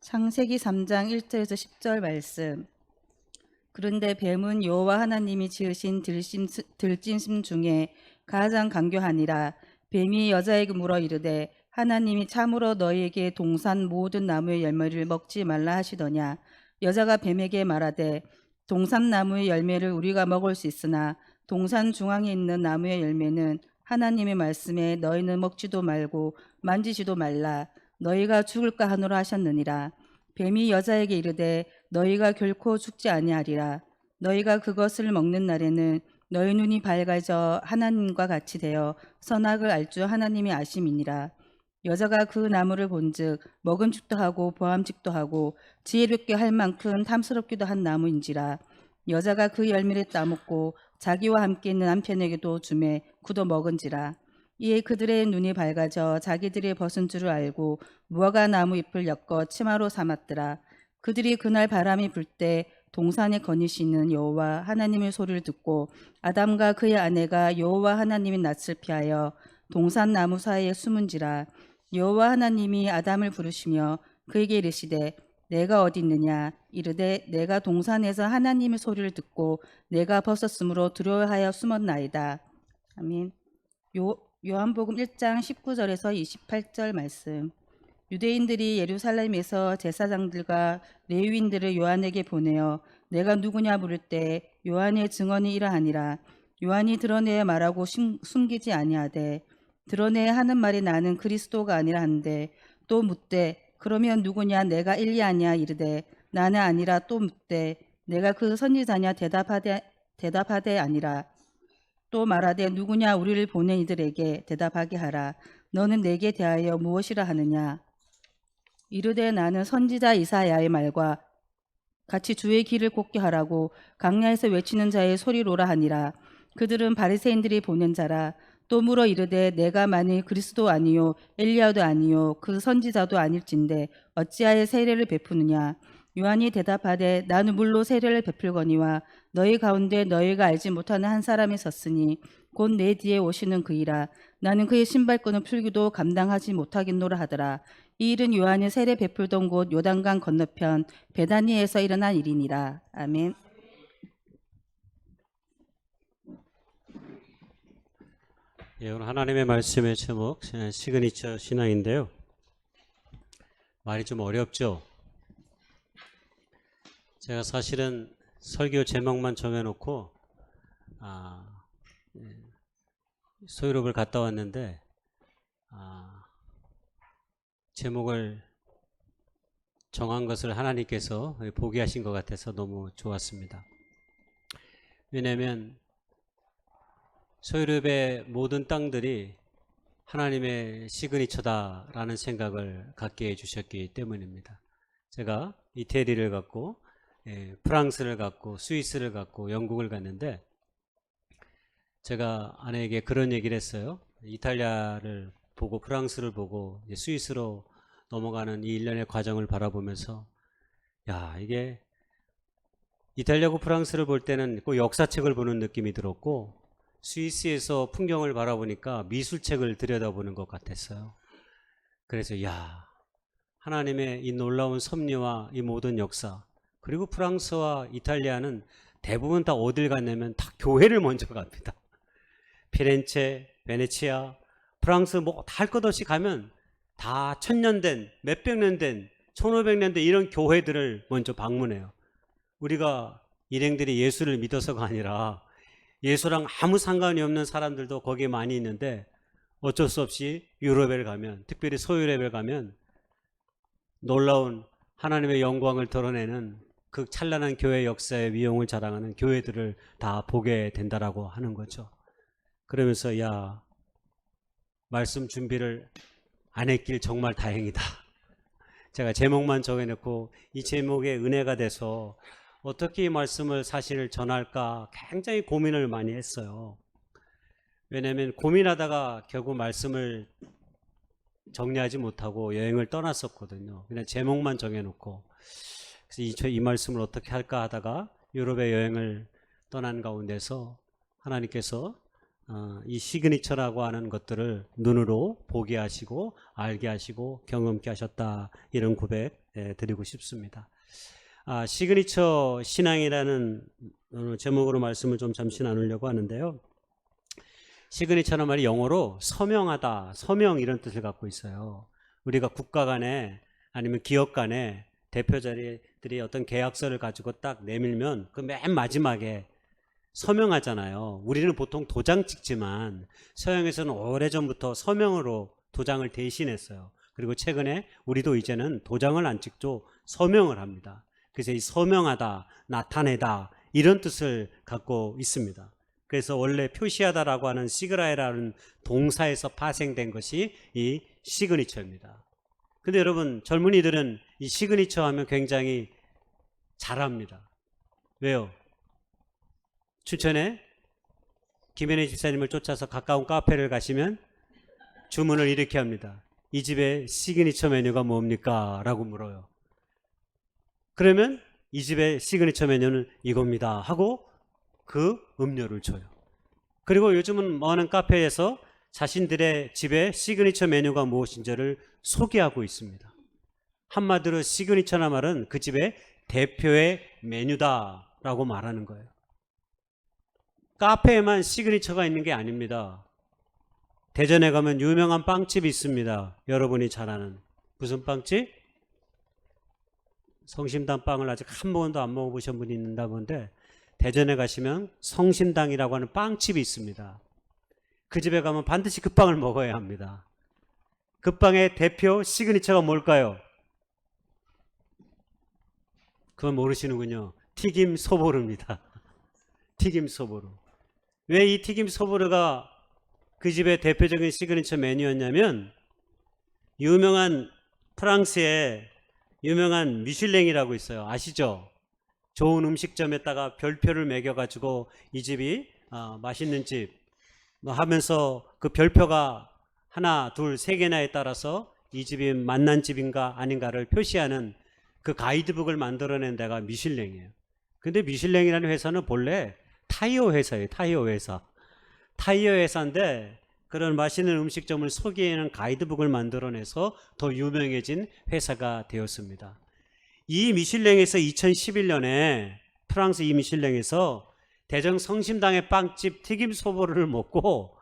창세기 3장 1절에서 10절 말씀. 그런데 뱀은 여호와 하나님이 지으신 들짐승 중에 가장 간교하니라. 뱀이 여자에게 물어 이르되 하나님이 참으로 너희에게 동산 모든 나무의 열매를 먹지 말라 하시더냐. 여자가 뱀에게 말하되 동산 나무의 열매를 우리가 먹을 수 있으나 동산 중앙에 있는 나무의 열매는 하나님의 말씀에 너희는 먹지도 말고 만지지도 말라. 너희가 죽을까 하노라 하셨느니라. 뱀이 여자에게 이르되 너희가 결코 죽지 아니하리라. 너희가 그것을 먹는 날에는 너희 눈이 밝아져 하나님과 같이 되어 선악을 알 줄 하나님이 아심이니라. 여자가 그 나무를 본즉 먹음직도 하고 보암직도 하고 지혜롭게 할 만큼 탐스럽기도 한 나무인지라. 여자가 그 열매를 따먹고 자기와 함께 있는 남편에게도 주매 그도 먹은지라. 이에 그들의 눈이 밝아져 자기들의 벗은 줄을 알고 무화과 나무 잎을 엮어 치마로 삼았더라. 그들이 그날 바람이 불 때 동산에 거니시는 여호와 하나님의 소리를 듣고 아담과 그의 아내가 여호와 하나님의 낯을 피하여 동산 나무 사이에 숨은지라. 여호와 하나님이 아담을 부르시며 그에게 이르시되 내가 어디 있느냐. 이르되 내가 동산에서 하나님의 소리를 듣고 내가 벗었으므로 두려워하여 숨었나이다. 아멘. 요한복음 1장 19절에서 28절 말씀. 유대인들이 예루살렘에서 제사장들과 레위인들을 요한에게 보내어 내가 누구냐 물을 때 요한의 증언이 이러하니라. 요한이 드러내어 말하고 숨기지 아니하되 드러내야 하는 말이 나는 그리스도가 아니라 한데 또 묻되 그러면 누구냐. 내가 엘리야냐. 이르되 나는 아니라. 또 묻되 내가 그 선지자냐. 대답하되 아니라. 또 말하되 누구냐. 우리를 보낸 이들에게 대답하게 하라. 너는 내게 대하여 무엇이라 하느냐. 이르되 나는 선지자 이사야의 말과 같이 주의 길을 곱게 하라고 강야에서 외치는 자의 소리로라 하니라. 그들은 바리새인들이 보낸 자라. 또 물어 이르되 내가 만일 그리스도 아니요 엘리야도 아니요 그 선지자도 아닐진데 어찌하여 세례를 베푸느냐. 요한이 대답하되 나는 물로 세례를 베풀거니와 너희 가운데 너희가 알지 못하는 한 사람이 섰으니 곧 내 뒤에 오시는 그이라. 나는 그의 신발끈을 풀기도 감당하지 못하겠노라 하더라. 이 일은 요한이 세례 베풀던 곳 요단강 건너편 베다니에서 일어난 일이니라. 아멘. 예, 오늘 하나님의 말씀의 제목 시그니처 신앙인데요. 말이 좀 어렵죠. 제가 사실은 설교 제목만 정해놓고 소유롭을 갔다 왔는데 제목을 정한 것을 하나님께서 보게 하신 것 같아서 너무 좋았습니다. 왜냐하면 소유롭의 모든 땅들이 하나님의 시그니처다라는 생각을 갖게 해주셨기 때문입니다. 제가 이태리를 갔고 프랑스를 갔고 스위스를 갔고 영국을 갔는데 제가 아내에게 그런 얘기를 했어요. 이탈리아를 보고 프랑스를 보고 스위스로 넘어가는 이 일련의 과정을 바라보면서 야, 이게 이탈리아고 프랑스를 볼 때는 꼭 역사책을 보는 느낌이 들었고 스위스에서 풍경을 바라보니까 미술책을 들여다보는 것 같았어요. 그래서 야, 하나님의 이 놀라운 섭리와 이 모든 역사, 그리고 프랑스와 이탈리아는 대부분 다 어딜 갔냐면 다 교회를 먼저 갑니다. 피렌체, 베네치아, 프랑스 뭐 다 할 것 없이 가면 다 1000년 된, 몇백 년 된, 1500년 된 이런 교회들을 먼저 방문해요. 우리가 일행들이 예수를 믿어서가 아니라 예수랑 아무 상관이 없는 사람들도 거기에 많이 있는데 어쩔 수 없이 유럽에 가면, 특별히 서유럽에 가면 놀라운 하나님의 영광을 드러내는 그 찬란한 교회 역사의 위용을 자랑하는 교회들을 다 보게 된다라고 하는 거죠. 그러면서 야, 말씀 준비를 안 했길 정말 다행이다. 제가 제목만 정해놓고 이 제목에 은혜가 돼서 어떻게 이 말씀을 사실 전할까 굉장히 고민을 많이 했어요. 왜냐하면 고민하다가 결국 말씀을 정리하지 못하고 여행을 떠났었거든요. 그냥 제목만 정해놓고 그래서 이 말씀을 어떻게 할까 하다가 유럽의 여행을 떠난 가운데서 하나님께서 이 시그니처라고 하는 것들을 눈으로 보게 하시고 알게 하시고 경험케 하셨다, 이런 고백 드리고 싶습니다. 시그니처 신앙이라는 제목으로 말씀을 좀 잠시 나누려고 하는데요. 시그니처는 말이 영어로 서명하다, 서명 이런 뜻을 갖고 있어요. 우리가 국가 간에 아니면 기업 간에 대표자들이 어떤 계약서를 가지고 딱 내밀면 그 맨 마지막에 서명하잖아요. 우리는 보통 도장 찍지만 서양에서는 오래전부터 서명으로 도장을 대신했어요. 그리고 최근에 우리도 이제는 도장을 안 찍죠. 서명을 합니다. 그래서 이 서명하다, 나타내다 이런 뜻을 갖고 있습니다. 그래서 원래 표시하다라고 하는 시그라이라는 동사에서 파생된 것이 이 시그니처입니다. 근데 여러분, 젊은이들은 이 시그니처 하면 굉장히 잘합니다. 왜요? 춘천에 김현애 집사님을 쫓아서 가까운 카페를 가시면 주문을 이렇게 합니다. 이 집의 시그니처 메뉴가 뭡니까? 라고 물어요. 그러면 이 집의 시그니처 메뉴는 이겁니다 하고 그 음료를 줘요. 그리고 요즘은 많은 카페에서 자신들의 집의 시그니처 메뉴가 무엇인지를 소개하고 있습니다. 한마디로 시그니처나 말은 그 집의 대표의 메뉴다라고 말하는 거예요. 카페에만 시그니처가 있는 게 아닙니다. 대전에 가면 유명한 빵집이 있습니다. 여러분이 잘 아는. 무슨 빵집? 성심당 빵을 아직 한 번도 안 먹어보신 분이 있는가 본데 대전에 가시면 성심당이라고 하는 빵집이 있습니다. 그 집에 가면 반드시 그 빵을 먹어야 합니다. 그 빵의 대표 시그니처가 뭘까요? 그건 모르시는군요. 튀김 소보루입니다. 튀김 소보루. 왜 이 튀김 소보루가 그 집의 대표적인 시그니처 메뉴였냐면 유명한 프랑스의 유명한 미슐랭이라고 있어요. 아시죠? 좋은 음식점에다가 별표를 매겨가지고 이 집이 맛있는 집 하면서 그 별표가 하나, 둘, 세 개나에 따라서 이 집이 맛난 집인가 아닌가를 표시하는 그 가이드북을 만들어낸 데가 미슐랭이에요. 근데 미슐랭이라는 회사는 본래 타이어 회사예요. 타이어 회사. 타이어 회사인데 그런 맛있는 음식점을 소개하는 가이드북을 만들어내서 더 유명해진 회사가 되었습니다. 이 미슐랭에서 2011년에 프랑스 이 미슐랭에서 대전 성심당의 빵집 튀김 소보루를 먹고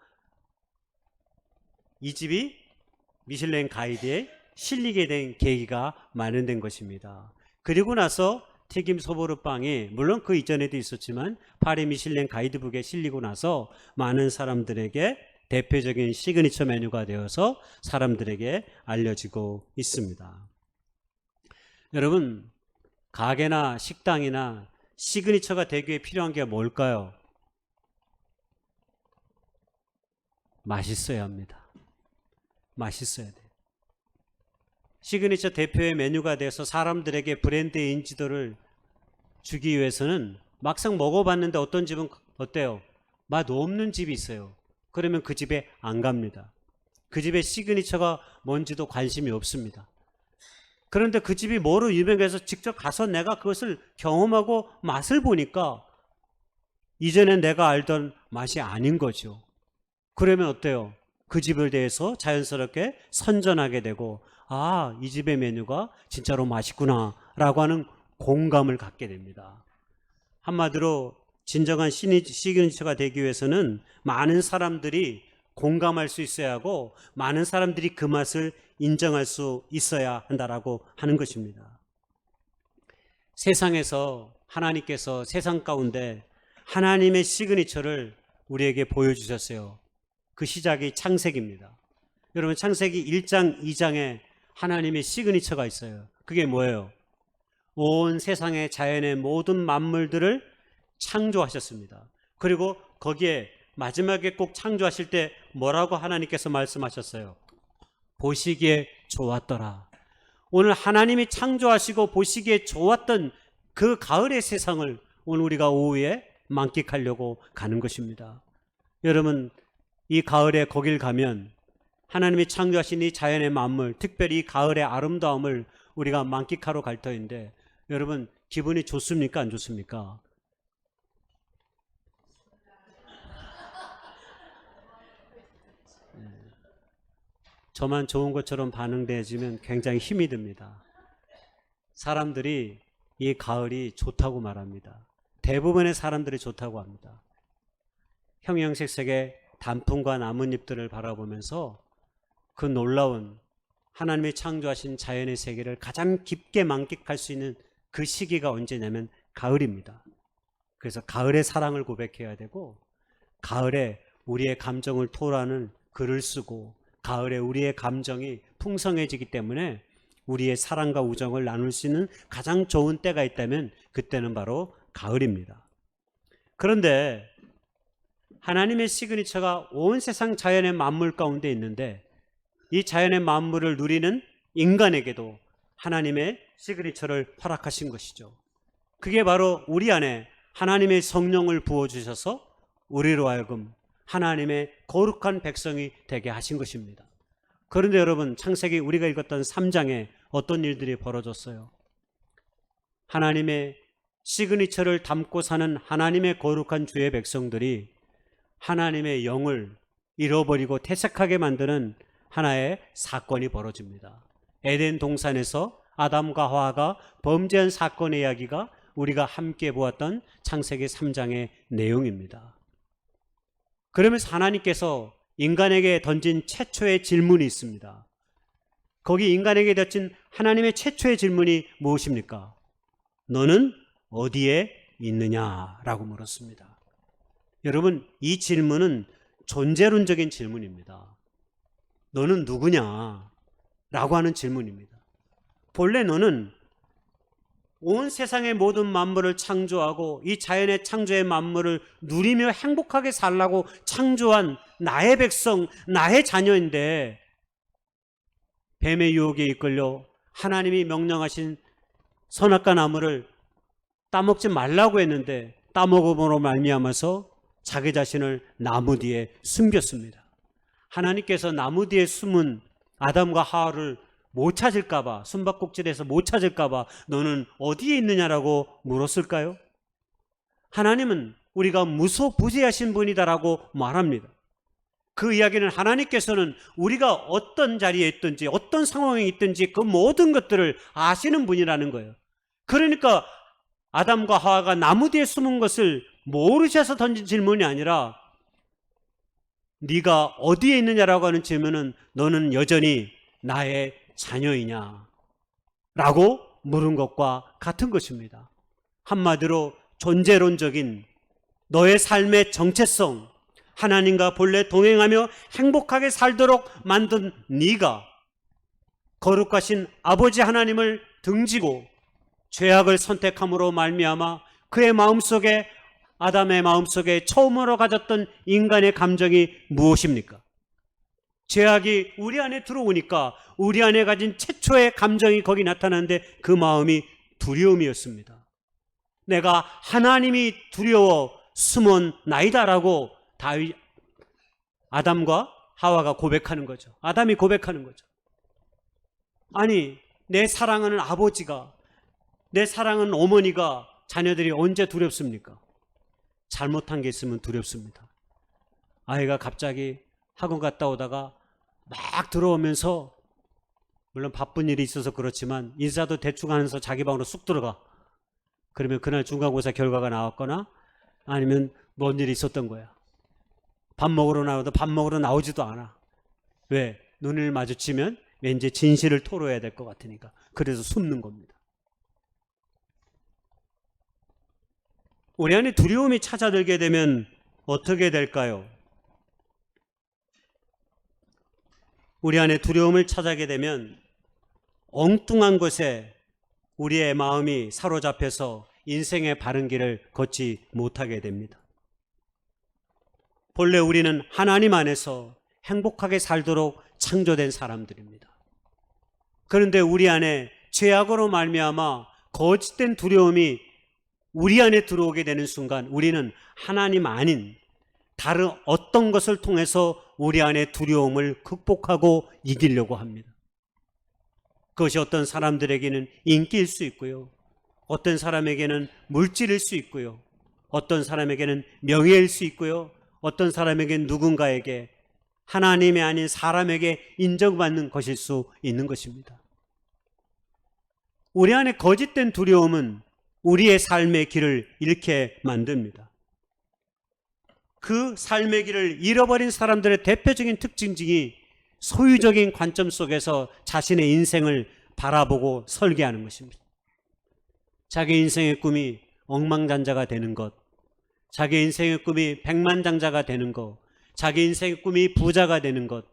이 집이 미슐랭 가이드에 실리게 된 계기가 마련된 것입니다. 그리고 나서 튀김 소보루 빵이 물론 그 이전에도 있었지만 파리 미슐랭 가이드북에 실리고 나서 많은 사람들에게 대표적인 시그니처 메뉴가 되어서 사람들에게 알려지고 있습니다. 여러분, 가게나 식당이나 시그니처가 되기 위해 필요한 게 뭘까요? 맛있어야 합니다. 맛있어야 돼요. 시그니처 대표의 메뉴가 돼서 사람들에게 브랜드의 인지도를 주기 위해서는 막상 먹어봤는데 어떤 집은 어때요? 맛 없는 집이 있어요. 그러면 그 집에 안 갑니다. 그 집의 시그니처가 뭔지도 관심이 없습니다. 그런데 그 집이 뭐로 유명해서 직접 가서 내가 그것을 경험하고 맛을 보니까 이전에 내가 알던 맛이 아닌 거죠. 그러면 어때요? 그 집에 대해서 자연스럽게 선전하게 되고 이 집의 메뉴가 진짜로 맛있구나 라고 하는 공감을 갖게 됩니다. 한마디로 진정한 시그니처가 되기 위해서는 많은 사람들이 공감할 수 있어야 하고 많은 사람들이 그 맛을 인정할 수 있어야 한다라고 하는 것입니다. 세상에서 하나님께서 세상 가운데 하나님의 시그니처를 우리에게 보여주셨어요. 그 시작이 창세기입니다. 여러분, 창세기 1장, 2장에 하나님의 시그니처가 있어요. 그게 뭐예요? 온 세상의 자연의 모든 만물들을 창조하셨습니다. 그리고 거기에 마지막에 꼭 창조하실 때 뭐라고 하나님께서 말씀하셨어요? 보시기에 좋았더라. 오늘 하나님이 창조하시고 보시기에 좋았던 그 가을의 세상을 오늘 우리가 오후에 만끽하려고 가는 것입니다. 여러분, 이 가을에 거길 가면 하나님이 창조하신 이 자연의 만물, 특별히 이 가을의 아름다움을 우리가 만끽하러 갈 터인데 여러분, 기분이 좋습니까? 안 좋습니까? 저만 좋은 것처럼 반응되어지면 굉장히 힘이 듭니다. 사람들이 이 가을이 좋다고 말합니다. 대부분의 사람들이 좋다고 합니다. 형형색색의 단풍과 나뭇잎들을 바라보면서 그 놀라운 하나님이 창조하신 자연의 세계를 가장 깊게 만끽할 수 있는 그 시기가 언제냐면 가을입니다. 그래서 가을의 사랑을 고백해야 되고, 가을에 우리의 감정을 토로하는 글을 쓰고, 가을에 우리의 감정이 풍성해지기 때문에 우리의 사랑과 우정을 나눌 수 있는 가장 좋은 때가 있다면 그때는 바로 가을입니다. 그런데 하나님의 시그니처가 온 세상 자연의 만물 가운데 있는데, 이 자연의 만물을 누리는 인간에게도 하나님의 시그니처를 허락하신 것이죠. 그게 바로 우리 안에 하나님의 성령을 부어주셔서 우리로 하여금 하나님의 거룩한 백성이 되게 하신 것입니다. 그런데 여러분, 창세기 우리가 읽었던 3장에 어떤 일들이 벌어졌어요? 하나님의 시그니처를 담고 사는 하나님의 거룩한 주의 백성들이 하나님의 영을 잃어버리고 퇴색하게 만드는 하나의 사건이 벌어집니다. 에덴 동산에서 아담과 하와가 범죄한 사건의 이야기가 우리가 함께 보았던 창세기 3장의 내용입니다. 그러면서 하나님께서 인간에게 던진 최초의 질문이 있습니다. 거기 인간에게 던진 하나님의 최초의 질문이 무엇입니까? 너는 어디에 있느냐라고 물었습니다. 여러분, 이 질문은 존재론적인 질문입니다. 너는 누구냐? 라고 하는 질문입니다. 본래 너는 온 세상의 모든 만물을 창조하고 이 자연의 창조의 만물을 누리며 행복하게 살라고 창조한 나의 백성, 나의 자녀인데, 뱀의 유혹에 이끌려 하나님이 명령하신 선악과 나무를 따먹지 말라고 했는데 따먹음으로 말미암아서 자기 자신을 나무 뒤에 숨겼습니다. 하나님께서 나무 뒤에 숨은 아담과 하와를 못 찾을까봐, 숨바꼭질해서 못 찾을까봐 너는 어디에 있느냐라고 물었을까요? 하나님은 우리가 무소부재하신 분이다라고 말합니다. 그 이야기는 하나님께서는 우리가 어떤 자리에 있든지 어떤 상황에 있든지 그 모든 것들을 아시는 분이라는 거예요. 그러니까 아담과 하와가 나무 뒤에 숨은 것을 모르셔서 던진 질문이 아니라, 네가 어디에 있느냐라고 하는 질문은 너는 여전히 나의 자녀이냐? 라고 물은 것과 같은 것입니다. 한마디로 존재론적인 너의 삶의 정체성, 하나님과 본래 동행하며 행복하게 살도록 만든 네가 거룩하신 아버지 하나님을 등지고 죄악을 선택함으로 말미암아 그의 마음속에, 아담의 마음속에 처음으로 가졌던 인간의 감정이 무엇입니까? 죄악이 우리 안에 들어오니까 우리 안에 가진 최초의 감정이 거기 나타나는데 그 마음이 두려움이었습니다. 내가 하나님이 두려워 숨은 나이다라고 아담과 하와가 고백하는 거죠. 아담이 고백하는 거죠. 아니, 내 사랑하는 아버지가, 내 사랑하는 어머니가, 자녀들이 언제 두렵습니까? 잘못한 게 있으면 두렵습니다. 아이가 갑자기 학원 갔다 오다가 막 들어오면서, 물론 바쁜 일이 있어서 그렇지만 인사도 대충 하면서 자기 방으로 쑥 들어가. 그러면 그날 중간고사 결과가 나왔거나 아니면 뭔 일이 있었던 거야. 밥 먹으러 나와도 밥 먹으러 나오지도 않아. 왜? 눈을 마주치면 왠지 진실을 토로해야 될 것 같으니까. 그래서 숨는 겁니다. 우리 안에 두려움이 찾아들게 되면 어떻게 될까요? 우리 안에 두려움을 찾아게 되면 엉뚱한 것에 우리의 마음이 사로잡혀서 인생의 바른 길을 걷지 못하게 됩니다. 본래 우리는 하나님 안에서 행복하게 살도록 창조된 사람들입니다. 그런데 우리 안에 죄악으로 말미암아 거짓된 두려움이 우리 안에 들어오게 되는 순간 우리는 하나님 아닌 다른 어떤 것을 통해서 우리 안에 두려움을 극복하고 이기려고 합니다. 그것이 어떤 사람들에게는 인기일 수 있고요, 어떤 사람에게는 물질일 수 있고요, 어떤 사람에게는 명예일 수 있고요, 어떤 사람에게는 누군가에게, 하나님이 아닌 사람에게 인정받는 것일 수 있는 것입니다. 우리 안에 거짓된 두려움은 우리의 삶의 길을 잃게 만듭니다. 그 삶의 길을 잃어버린 사람들의 대표적인 특징이 소유적인 관점 속에서 자신의 인생을 바라보고 설계하는 것입니다. 자기 인생의 꿈이 억만장자가 되는 것, 자기 인생의 꿈이 백만장자가 되는 것, 자기 인생의 꿈이 부자가 되는 것,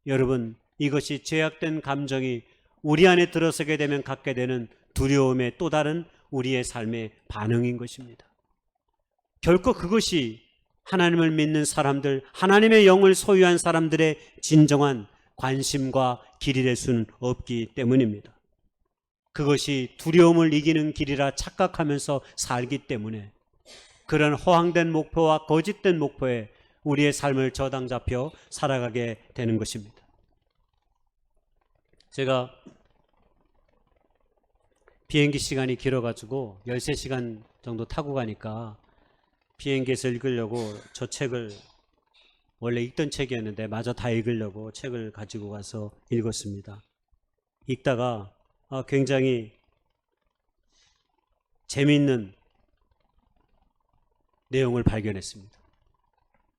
여러분, 이것이 죄악된 감정이 우리 안에 들어서게 되면 갖게 되는 두려움의 또 다른 우리의 삶의 반응인 것입니다. 결코 그것이 하나님을 믿는 사람들, 하나님의 영을 소유한 사람들의 진정한 관심과 길이 될 수는 없기 때문입니다. 그것이 두려움을 이기는 길이라 착각하면서 살기 때문에 그런 허황된 목표와 거짓된 목표에 우리의 삶을 저당 잡혀 살아가게 되는 것입니다. 제가 비행기 시간이 길어가지고 13시간 정도 타고 가니까 비행기에서 읽으려고 저 책을, 원래 읽던 책이었는데 마저 다 읽으려고 책을 가지고 가서 읽었습니다. 읽다가 굉장히 재미있는 내용을 발견했습니다.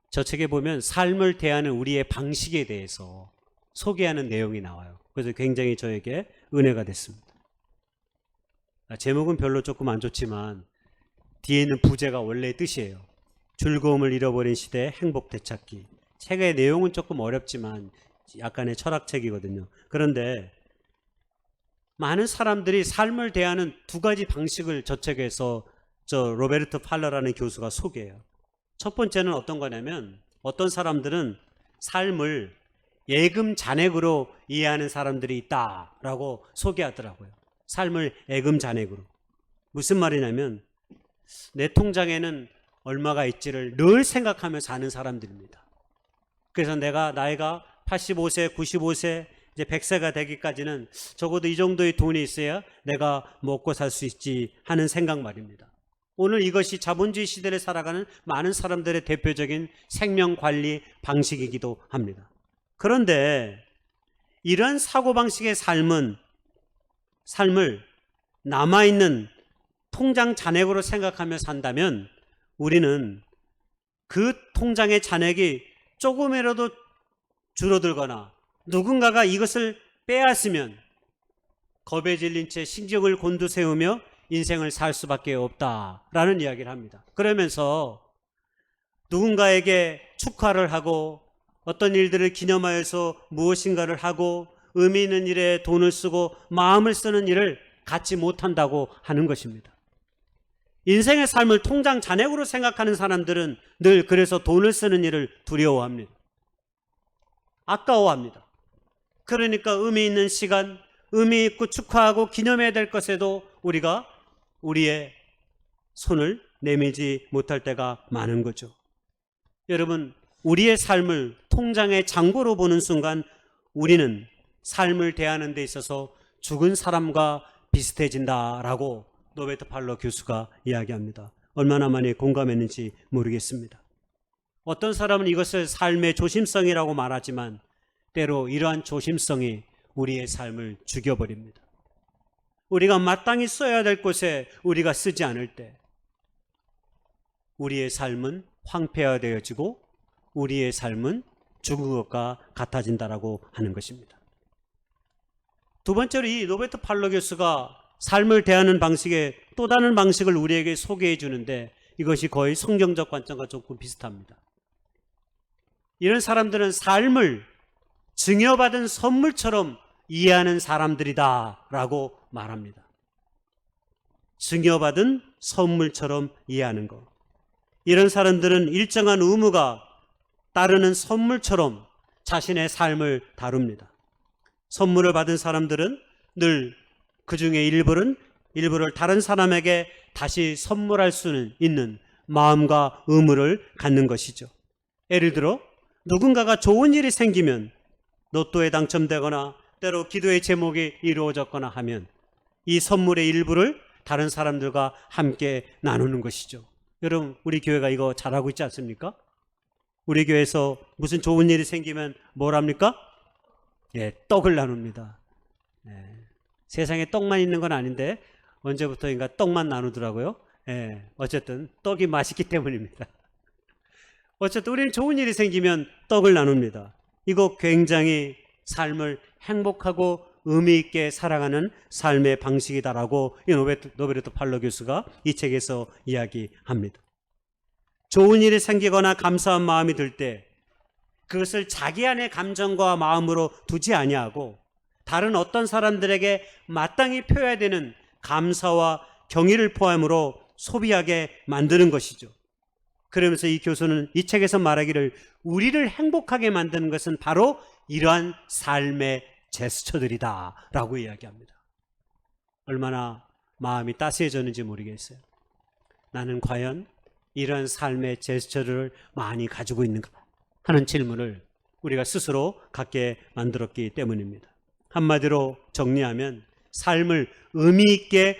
저 책에 보면 삶을 대하는 우리의 방식에 대해서 소개하는 내용이 나와요. 그래서 굉장히 저에게 은혜가 됐습니다. 제목은 별로 조금 안 좋지만 뒤에 있는 부제가 원래의 뜻이에요. 즐거움을 잃어버린 시대의 행복 되찾기. 책의 내용은 조금 어렵지만 약간의 철학책이거든요. 그런데 많은 사람들이 삶을 대하는 두 가지 방식을 저 책에서 로베르트 팔러라는 교수가 소개해요. 첫 번째는 어떤 거냐면 어떤 사람들은 삶을 예금 잔액으로 이해하는 사람들이 있다라고 소개하더라고요. 삶을 예금 잔액으로. 무슨 말이냐면 내 통장에는 얼마가 있지를 늘 생각하며 사는 사람들입니다. 그래서 내가 나이가 85세, 95세, 이제 100세가 되기까지는 적어도 이 정도의 돈이 있어야 내가 먹고 살 수 있지 하는 생각 말입니다. 오늘 이것이 자본주의 시대를 살아가는 많은 사람들의 대표적인 생명관리 방식이기도 합니다. 그런데 이런 사고방식의 삶을 남아있는 통장 잔액으로 생각하며 산다면 우리는 그 통장의 잔액이 조금이라도 줄어들거나 누군가가 이것을 빼앗으면 겁에 질린 채 신경을 곤두세우며 인생을 살 수밖에 없다라는 이야기를 합니다. 그러면서 누군가에게 축하를 하고 어떤 일들을 기념하여서 무엇인가를 하고 의미 있는 일에 돈을 쓰고 마음을 쓰는 일을 갖지 못한다고 하는 것입니다. 인생의 삶을 통장 잔액으로 생각하는 사람들은 늘 그래서 돈을 쓰는 일을 두려워합니다. 아까워합니다. 그러니까 의미 있는 시간, 의미 있고 축하하고 기념해야 될 것에도 우리가 우리의 손을 내밀지 못할 때가 많은 거죠. 여러분, 우리의 삶을 통장의 잔고로 보는 순간 우리는 삶을 대하는 데 있어서 죽은 사람과 비슷해진다라고 로베르트 팔러 교수가 이야기합니다. 얼마나 많이 공감했는지 모르겠습니다. 어떤 사람은 이것을 삶의 조심성이라고 말하지만 때로 이러한 조심성이 우리의 삶을 죽여버립니다. 우리가 마땅히 써야 될 곳에 우리가 쓰지 않을 때 우리의 삶은 황폐화되어지고 우리의 삶은 죽은 것과 같아진다라고 하는 것입니다. 두 번째로 이 로베르트 팔러 교수가 삶을 대하는 방식의 또 다른 방식을 우리에게 소개해 주는데 이것이 거의 성경적 관점과 조금 비슷합니다. 이런 사람들은 삶을 증여받은 선물처럼 이해하는 사람들이다 라고 말합니다. 증여받은 선물처럼 이해하는 것. 이런 사람들은 일정한 의무가 따르는 선물처럼 자신의 삶을 다룹니다. 선물을 받은 사람들은 늘 그 중에 일부를 다른 사람에게 다시 선물할 수는 있는 마음과 의무를 갖는 것이죠. 예를 들어 누군가가 좋은 일이 생기면 로또에 당첨되거나 때로 기도의 제목이 이루어졌거나 하면 이 선물의 일부를 다른 사람들과 함께 나누는 것이죠. 여러분, 우리 교회가 이거 잘하고 있지 않습니까? 우리 교회에서 무슨 좋은 일이 생기면 뭘 합니까? 떡을 나눕니다. 세상에 떡만 있는 건 아닌데 언제부터인가 떡만 나누더라고요. 예, 어쨌든 떡이 맛있기 때문입니다. 어쨌든 우리는 좋은 일이 생기면 떡을 나눕니다. 이거 굉장히 삶을 행복하고 의미 있게 살아가는 삶의 방식이다라고 이 노베르토 팔로 교수가 이 책에서 이야기합니다. 좋은 일이 생기거나 감사한 마음이 들 때 그것을 자기 안의 감정과 마음으로 두지 아니하고 다른 어떤 사람들에게 마땅히 표해야 되는 감사와 경의를 포함으로 소비하게 만드는 것이죠. 그러면서 이 교수는 이 책에서 말하기를 우리를 행복하게 만드는 것은 바로 이러한 삶의 제스처들이다 라고 이야기합니다. 얼마나 마음이 따스해졌는지 모르겠어요. 나는 과연 이러한 삶의 제스처를 많이 가지고 있는가 하는 질문을 우리가 스스로 갖게 만들었기 때문입니다. 한마디로 정리하면 삶을 의미 있게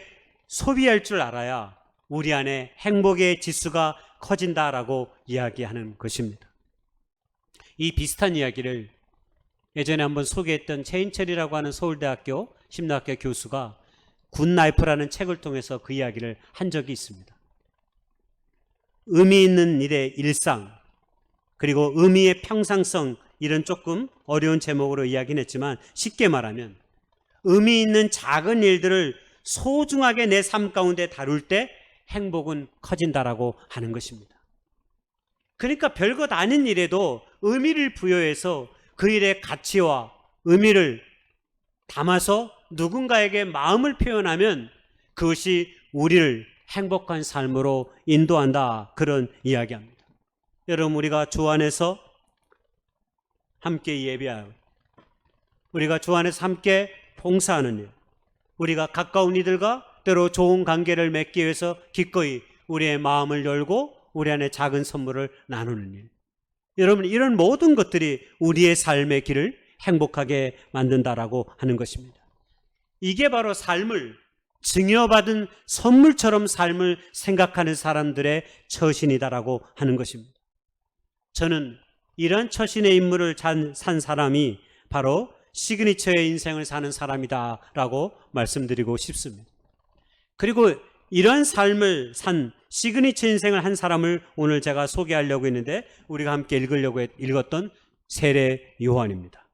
소비할 줄 알아야 우리 안에 행복의 지수가 커진다라고 이야기하는 것입니다. 이 비슷한 이야기를 예전에 한번 소개했던 최인철이라고 하는 서울대학교 심리학과 교수가 굿라이프라는 책을 통해서 그 이야기를 한 적이 있습니다. 의미 있는 일의 일상, 그리고 의미의 평상성, 이런 조금 어려운 제목으로 이야기는 했지만 쉽게 말하면 의미 있는 작은 일들을 소중하게 내 삶 가운데 다룰 때 행복은 커진다라고 하는 것입니다. 그러니까 별것 아닌 일에도 의미를 부여해서 그 일의 가치와 의미를 담아서 누군가에게 마음을 표현하면 그것이 우리를 행복한 삶으로 인도한다, 그런 이야기합니다. 여러분, 우리가 주 안에서 함께 예배하고 우리가 주 안에서 함께 봉사하는 일, 우리가 가까운 이들과 때로 좋은 관계를 맺기 위해서 기꺼이 우리의 마음을 열고 우리 안에 작은 선물을 나누는 일, 여러분, 이런 모든 것들이 우리의 삶의 길을 행복하게 만든다라고 하는 것입니다. 이게 바로 삶을 증여받은 선물처럼 삶을 생각하는 사람들의 처신이다라고 하는 것입니다. 저는 이런 처신의 인물을 산 사람이 바로 시그니처의 인생을 사는 사람이다라고 말씀드리고 싶습니다. 그리고 이런 삶을 산 시그니처 인생을 한 사람을 오늘 제가 소개하려고 했는데 우리가 함께 읽으려고 읽었던 세례 요한입니다.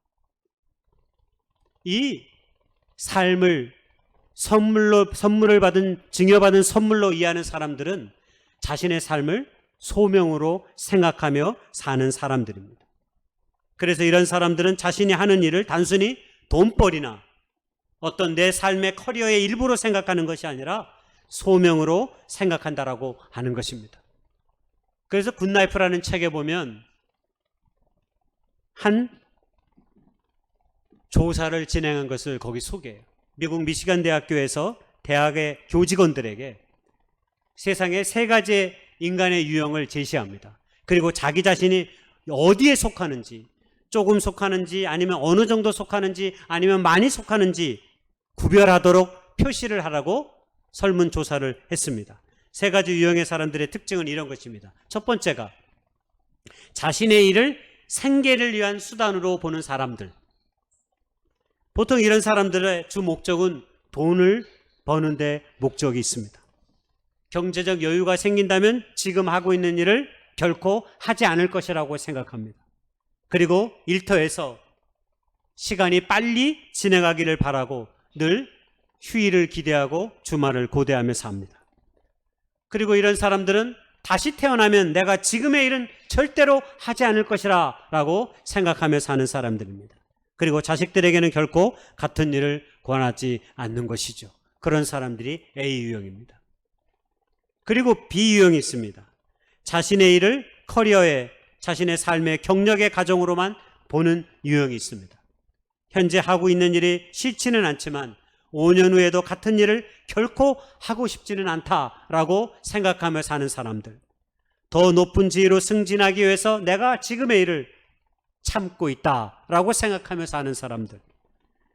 이 삶을 선물을 받은, 증여받은 선물로 이해하는 사람들은 자신의 삶을 소명으로 생각하며 사는 사람들입니다. 그래서 이런 사람들은 자신이 하는 일을 단순히 돈벌이나 어떤 내 삶의 커리어의 일부로 생각하는 것이 아니라 소명으로 생각한다라고 하는 것입니다. 그래서 굿라이프라는 책에 보면 한 조사를 진행한 것을 거기 소개해요. 미국 미시간 대학교에서 대학의 교직원들에게 세상에 3가지의 인간의 유형을 제시합니다. 그리고 자기 자신이 어디에 속하는지, 조금 속하는지 아니면 어느 정도 속하는지 아니면 많이 속하는지 구별하도록 표시를 하라고 설문조사를 했습니다. 3가지 유형의 사람들의 특징은 이런 것입니다. 첫 번째가 자신의 일을 생계를 위한 수단으로 보는 사람들. 보통 이런 사람들의 주 목적은 돈을 버는 데 목적이 있습니다. 경제적 여유가 생긴다면 지금 하고 있는 일을 결코 하지 않을 것이라고 생각합니다. 그리고 일터에서 시간이 빨리 진행하기를 바라고 늘 휴일을 기대하고 주말을 고대하며 삽니다. 그리고 이런 사람들은 다시 태어나면 내가 지금의 일은 절대로 하지 않을 것이라 라고 생각하며 사는 사람들입니다. 그리고 자식들에게는 결코 같은 일을 권하지 않는 것이죠. 그런 사람들이 A 유형입니다. 그리고 B 유형이 있습니다. 자신의 일을 커리어에, 자신의 삶의 경력의 가정으로만 보는 유형이 있습니다. 현재 하고 있는 일이 싫지는 않지만 5년 후에도 같은 일을 결코 하고 싶지는 않다라고 생각하며 사는 사람들. 더 높은 지위로 승진하기 위해서 내가 지금의 일을 참고 있다라고 생각하며 사는 사람들.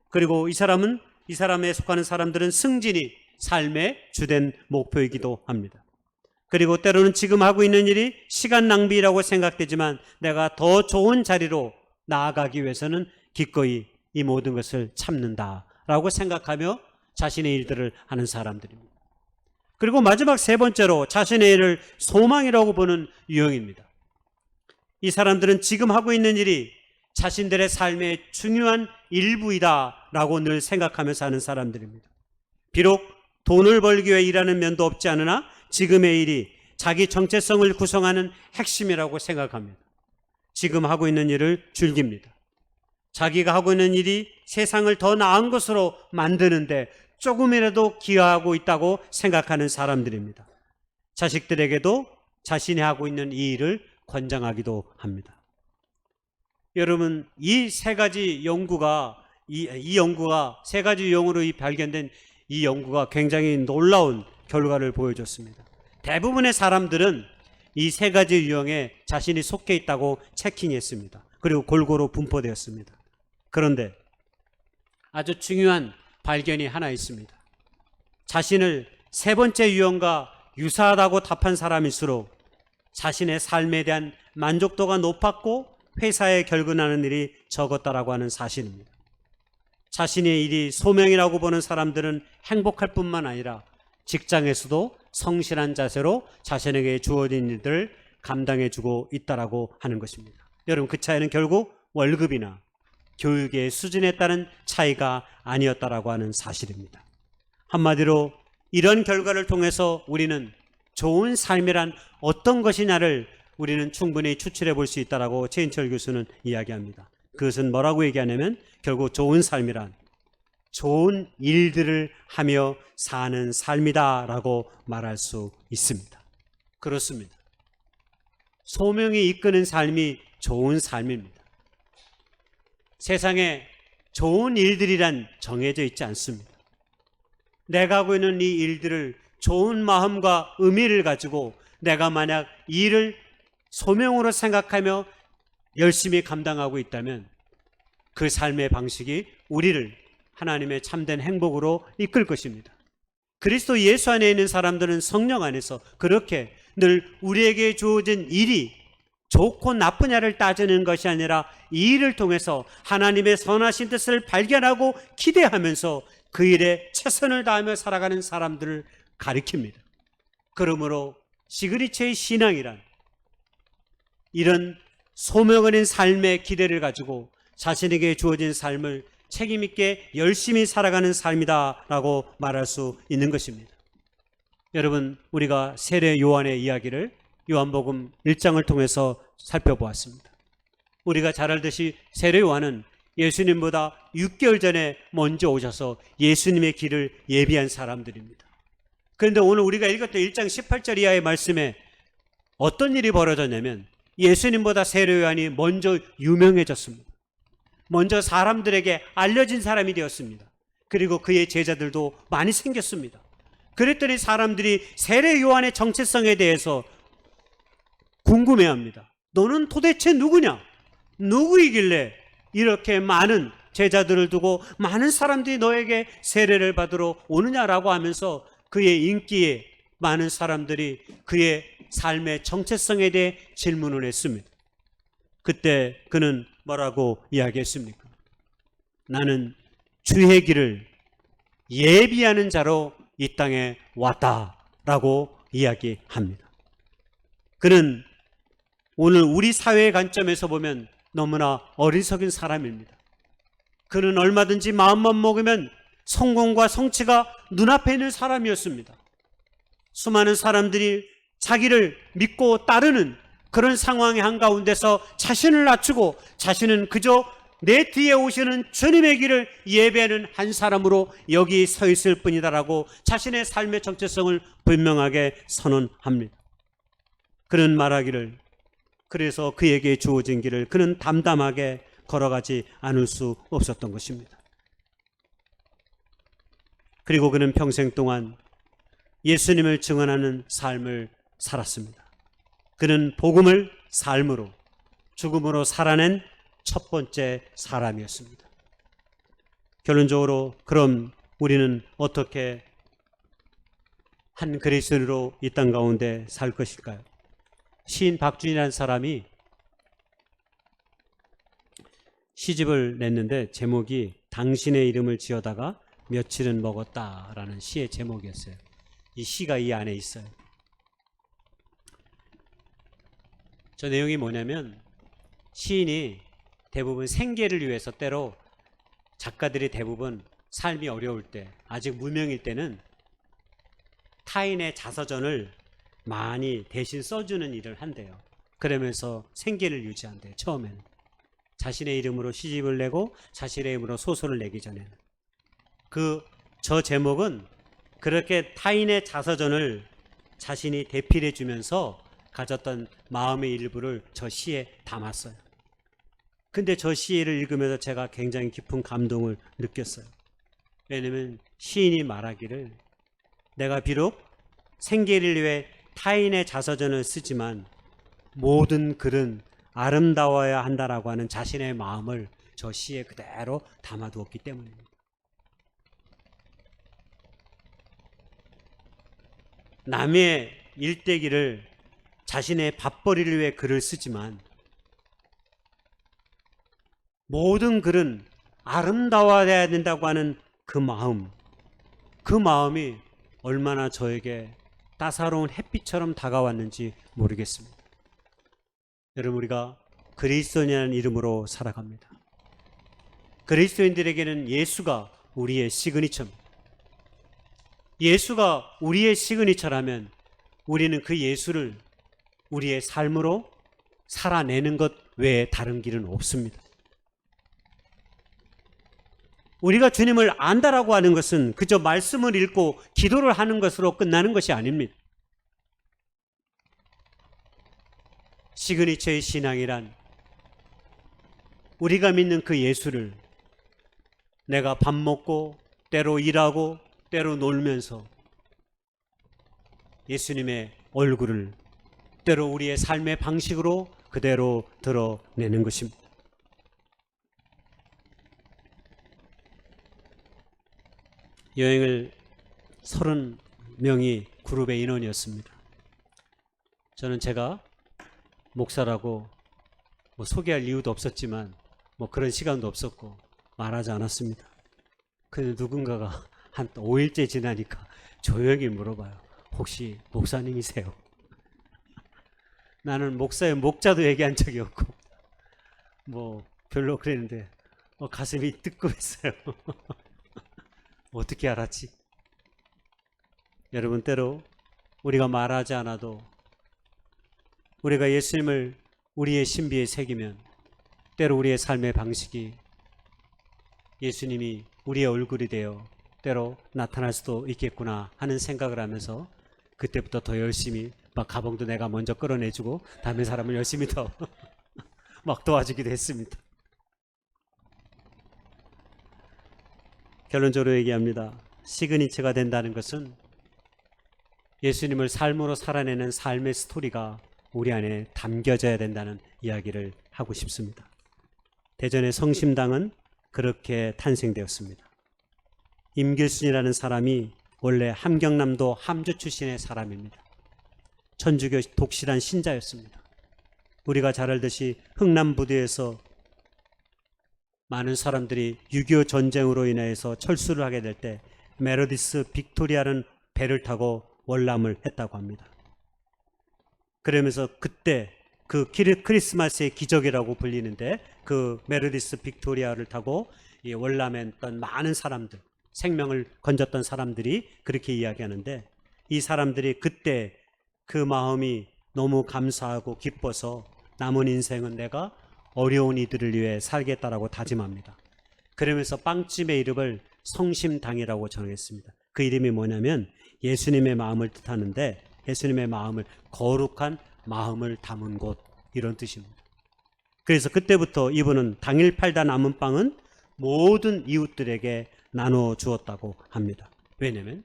그리고 이 사람에 속하는 사람들은 승진이 삶의 주된 목표이기도 합니다. 그리고 때로는 지금 하고 있는 일이 시간 낭비라고 생각되지만 내가 더 좋은 자리로 나아가기 위해서는 기꺼이 이 모든 것을 참는다라고 생각하며 자신의 일들을 하는 사람들입니다. 그리고 마지막 세 번째로 자신의 일을 소망이라고 보는 유형입니다. 이 사람들은 지금 하고 있는 일이 자신들의 삶의 중요한 일부이다라고 늘 생각하면서 하는 사람들입니다. 비록 돈을 벌기 위해 일하는 면도 없지 않으나 지금의 일이 자기 정체성을 구성하는 핵심이라고 생각합니다. 지금 하고 있는 일을 즐깁니다. 자기가 하고 있는 일이 세상을 더 나은 것으로 만드는데 조금이라도 기여하고 있다고 생각하는 사람들입니다. 자식들에게도 자신이 하고 있는 이 일을 권장하기도 합니다. 여러분, 이 세 가지 연구가 이 연구가 세 가지 유형으로 발견된 이 연구가 굉장히 놀라운 결과를 보여줬습니다. 대부분의 사람들은 이 세 가지 유형에 자신이 속해 있다고 체킹했습니다. 그리고 골고루 분포되었습니다. 그런데 아주 중요한 발견이 하나 있습니다. 자신을 세 번째 유형과 유사하다고 답한 사람일수록 자신의 삶에 대한 만족도가 높았고 회사에 결근하는 일이 적었다라고 하는 사실입니다. 자신의 일이 소명이라고 보는 사람들은 행복할 뿐만 아니라 직장에서도 성실한 자세로 자신에게 주어진 일들을 감당해주고 있다라고 하는 것입니다. 여러분, 그 차이는 결국 월급이나 교육의 수준에 따른 차이가 아니었다라고 하는 사실입니다. 한마디로 이런 결과를 통해서 우리는 좋은 삶이란 어떤 것이냐를 우리는 충분히 추출해 볼 수 있다라고 최인철 교수는 이야기합니다. 그것은 뭐라고 얘기하냐면 결국 좋은 삶이란 좋은 일들을 하며 사는 삶이다라고 말할 수 있습니다. 그렇습니다. 소명이 이끄는 삶이 좋은 삶입니다. 세상에 좋은 일들이란 정해져 있지 않습니다. 내가 하고 있는 이 일들을 좋은 마음과 의미를 가지고 내가 만약 이 일을 소명으로 생각하며 열심히 감당하고 있다면 그 삶의 방식이 우리를 하나님의 참된 행복으로 이끌 것입니다. 그리스도 예수 안에 있는 사람들은 성령 안에서 그렇게 늘 우리에게 주어진 일이 좋고 나쁘냐를 따지는 것이 아니라 이 일을 통해서 하나님의 선하신 뜻을 발견하고 기대하면서 그 일에 최선을 다하며 살아가는 사람들을 가리킵니다. 그러므로 시그니처의 신앙이란 이런 소명 어린 삶의 기대를 가지고 자신에게 주어진 삶을 책임있게 열심히 살아가는 삶이다라고 말할 수 있는 것입니다. 여러분, 우리가 세례 요한의 이야기를 요한복음 1장을 통해서 살펴보았습니다. 우리가 잘 알듯이 세례 요한은 예수님보다 6개월 전에 먼저 오셔서 예수님의 길을 예비한 사람들입니다. 그런데 오늘 우리가 읽었던 1장 18절 이하의 말씀에 어떤 일이 벌어졌냐면 예수님보다 세례 요한이 먼저 유명해졌습니다. 먼저 사람들에게 알려진 사람이 되었습니다. 그리고 그의 제자들도 많이 생겼습니다. 그랬더니 사람들이 세례 요한의 정체성에 대해서 궁금해합니다. 너는 도대체 누구냐? 누구이길래 이렇게 많은 제자들을 두고 많은 사람들이 너에게 세례를 받으러 오느냐라고 하면서 그의 인기에 많은 사람들이 그의 삶의 정체성에 대해 질문을 했습니다. 그때 그는 뭐라고 이야기했습니까? 나는 주의 길을 예비하는 자로 이 땅에 왔다라고 이야기합니다. 그는 오늘 우리 사회의 관점에서 보면 너무나 어리석은 사람입니다. 그는 얼마든지 마음만 먹으면 성공과 성취가 눈앞에 있는 사람이었습니다. 수많은 사람들이 자기를 믿고 따르는 그런 상황의 한가운데서 자신을 낮추고 자신은 그저 내 뒤에 오시는 주님의 길을 예배하는 한 사람으로 여기 서 있을 뿐이다라고 자신의 삶의 정체성을 분명하게 선언합니다. 그는 말하기를 그래서 그에게 주어진 길을 그는 담담하게 걸어가지 않을 수 없었던 것입니다. 그리고 그는 평생 동안 예수님을 증언하는 삶을 살았습니다. 그는 복음을 삶으로 죽음으로 살아낸 첫 번째 사람이었습니다. 결론적으로 그럼 우리는 어떻게 한 그리스도인으로 이 땅 가운데 살 것일까요? 시인 박준이라는 사람이 시집을 냈는데 제목이 당신의 이름을 지어다가 며칠은 먹었다라는 시의 제목이었어요. 이 시가 이 안에 있어요. 저 내용이 뭐냐면 시인이 대부분 생계를 위해서 때로 작가들이 대부분 삶이 어려울 때 아직 무명일 때는 타인의 자서전을 많이 대신 써주는 일을 한대요. 그러면서 생계를 유지한대요. 처음에는 자신의 이름으로 시집을 내고 자신의 이름으로 소설을 내기 전에는 저 제목은 그렇게 타인의 자서전을 자신이 대필해 주면서 가졌던 마음의 일부를 저 시에 담았어요. 근데 저 시를 읽으면서 제가 굉장히 깊은 감동을 느꼈어요. 왜냐면 시인이 말하기를 내가 비록 생계를 위해 타인의 자서전을 쓰지만 모든 글은 아름다워야 한다라고 하는 자신의 마음을 저 시에 그대로 담아두었기 때문입니다. 남의 일대기를 자신의 밥벌이를 위해 글을 쓰지만 모든 글은 아름다워야 된다고 하는 그 마음이 얼마나 저에게 따사로운 햇빛처럼 다가왔는지 모르겠습니다. 여러분, 우리가 그리스도인이라는 이름으로 살아갑니다. 그리스도인들에게는 예수가 우리의 시그니처입니다. 예수가 우리의 시그니처라면 우리는 그 예수를 우리의 삶으로 살아내는 것 외에 다른 길은 없습니다. 우리가 주님을 안다라고 하는 것은 그저 말씀을 읽고 기도를 하는 것으로 끝나는 것이 아닙니다. 시그니처의 신앙이란 우리가 믿는 그 예수를 내가 밥 먹고 때로 일하고 때로 놀면서 예수님의 얼굴을 때로 우리의 삶의 방식으로 그대로 드러내는 것입니다. 여행을 30명이 그룹의 인원이었습니다. 저는 제가 목사라고 소개할 이유도 없었지만 그런 시간도 없었고 말하지 않았습니다. 근데 누군가가 한 5일째 지나니까 조용히 물어봐요. 혹시 목사님이세요? 나는 목사의 목자도 얘기한 적이 없고 별로 그랬는데 가슴이 뜨끔했어요. 어떻게 알았지? 여러분, 때로 우리가 말하지 않아도 우리가 예수님을 우리의 신비에 새기면 때로 우리의 삶의 방식이 예수님이 우리의 얼굴이 되어 때로 나타날 수도 있겠구나 하는 생각을 하면서 그때부터 더 열심히 가방도 내가 먼저 끌어내주고 다른 사람을 열심히 더 도와주기도 했습니다. 결론적으로 얘기합니다. 시그니처가 된다는 것은 예수님을 삶으로 살아내는 삶의 스토리가 우리 안에 담겨져야 된다는 이야기를 하고 싶습니다. 대전의 성심당은 그렇게 탄생되었습니다. 임길순이라는 사람이 원래 함경남도 함주 출신의 사람입니다. 천주교 독실한 신자였습니다. 우리가 잘 알듯이 흥남부두에서 많은 사람들이 6.25 전쟁으로 인해서 철수를 하게 될 때 메르디스 빅토리아는 배를 타고 월남을 했다고 합니다. 그러면서 그때 그 크리스마스의 기적이라고 불리는데 그 메르디스 빅토리아를 타고 이 월남에 있던 많은 사람들, 생명을 건졌던 사람들이 그렇게 이야기하는데 이 사람들이 그때 그 마음이 너무 감사하고 기뻐서 남은 인생은 내가 어려운 이들을 위해 살겠다라고 다짐합니다. 그러면서 빵집의 이름을 성심당이라고 정했습니다. 그 이름이 뭐냐면 예수님의 마음을 뜻하는데 예수님의 마음을 거룩한 마음을 담은 곳 이런 뜻입니다. 그래서 그때부터 이분은 당일 팔다 남은 빵은 모든 이웃들에게 나눠 주었다고 합니다. 왜냐하면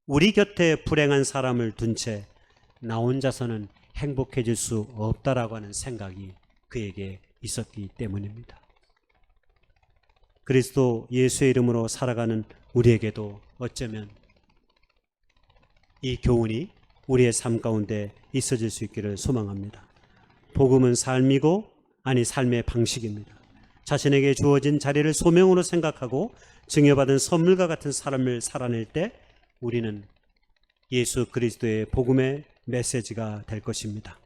우리 곁에 불행한 사람을 둔 채 나 혼자서는 행복해질 수 없다라고 하는 생각이 그에게 있었기 때문입니다. 그리스도 예수의 이름으로 살아가는 우리에게도 어쩌면 이 교훈이 우리의 삶 가운데 있어질 수 있기를 소망합니다. 복음은 삶이고 삶의 방식입니다. 자신에게 주어진 자리를 소명으로 생각하고 증여받은 선물과 같은 삶을 살아낼 때 우리는 예수 그리스도의 복음의 메시지가 될 것입니다.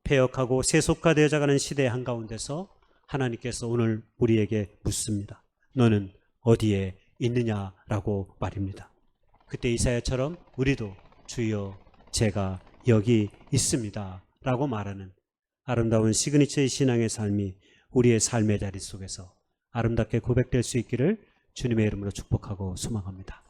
폐역하고 세속화되어가는 시대의 한가운데서 하나님께서 오늘 우리에게 묻습니다. 너는 어디에 있느냐라고 말입니다. 그때 이사야처럼 우리도 주여 제가 여기 있습니다 라고 말하는 아름다운 시그니처의 신앙의 삶이 우리의 삶의 자리 속에서 아름답게 고백될 수 있기를 주님의 이름으로 축복하고 소망합니다.